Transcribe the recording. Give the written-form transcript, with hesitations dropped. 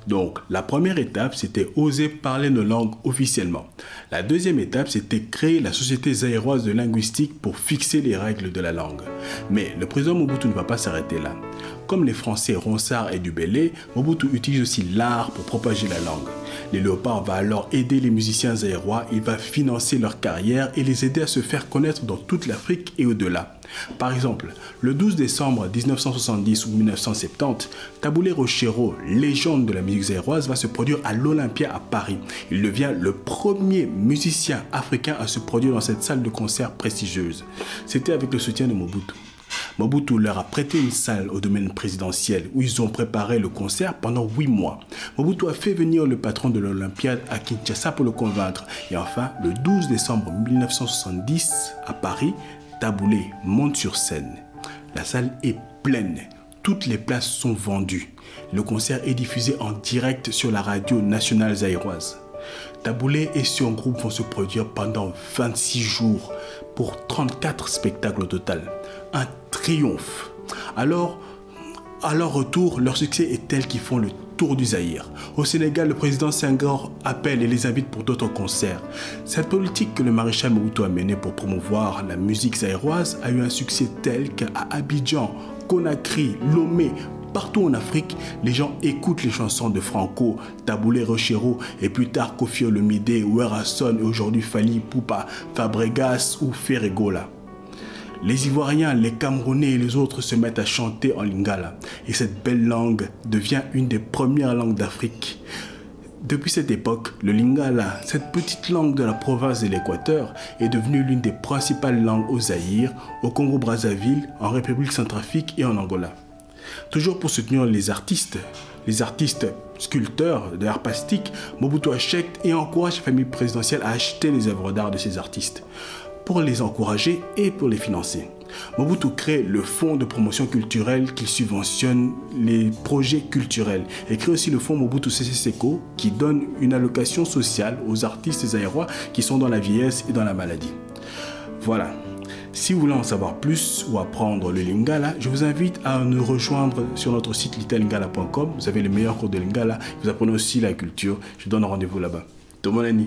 Donc, la première étape, c'était oser parler nos langues officiellement. La deuxième étape, c'était créer la Société zaïroise de linguistique pour fixer les règles de la langue. Mais le président Mobutu ne va pas s'arrêter là. Comme les Français Ronsard et Dubélé, Mobutu utilise aussi l'art pour propager la langue. Les Léopards va alors aider les musiciens zaïrois, il va financer leur carrière et les aider à se faire connaître dans toute l'Afrique et au-delà. Par exemple, le 12 décembre 1970 ou 1970, Taboulé Rochero, légende de la musique zaïroise, va se produire à l'Olympia à Paris. Il devient le premier musicien africain à se produire dans cette salle de concert prestigieuse. C'était avec le soutien de Mobutu. Mobutu leur a prêté une salle au domaine présidentiel où ils ont préparé le concert pendant 8 mois. Mobutu a fait venir le patron de l'Olympiade à Kinshasa pour le convaincre. Et enfin, le 12 décembre 1970, à Paris, Taboulé monte sur scène. La salle est pleine. Toutes les places sont vendues. Le concert est diffusé en direct sur la radio nationale zaïroise. Taboulé et son groupe vont se produire pendant 26 jours pour 34 spectacles au total. Un triomphe. Alors, à leur retour, leur succès est tel qu'ils font le tour du Zaïre. Au Sénégal, le président Senghor appelle et les invite pour d'autres concerts. Cette politique que le maréchal Mobutu a menée pour promouvoir la musique zaïroise a eu un succès tel qu'à Abidjan, Conakry, Lomé, partout en Afrique, les gens écoutent les chansons de Franco, Taboulé Rochero et plus tard Koffi Olomide, Werrason et aujourd'hui Fally Ipupa, Fabregas ou Ferregola. Les Ivoiriens, les Camerounais et les autres se mettent à chanter en lingala et cette belle langue devient une des premières langues d'Afrique. Depuis cette époque, le lingala, cette petite langue de la province de l'Équateur, est devenue l'une des principales langues au Zaïre, au Congo-Brazzaville, en République centrafrique et en Angola. Toujours pour soutenir les artistes sculpteurs de l'art plastique, Mobutu achète et encourage la famille présidentielle à acheter les œuvres d'art de ces artistes, pour les encourager et pour les financer. Mobutu crée le fonds de promotion culturelle qui subventionne les projets culturels et crée aussi le fonds Mobutu Sese Seko qui donne une allocation sociale aux artistes zaïrois qui sont dans la vieillesse et dans la maladie. Voilà. Si vous voulez en savoir plus ou apprendre le lingala, je vous invite à nous rejoindre sur notre site littleLingala.com. Vous avez les meilleurs cours de lingala. Vous apprenez aussi la culture. Je vous donne rendez-vous là-bas. Tomonani.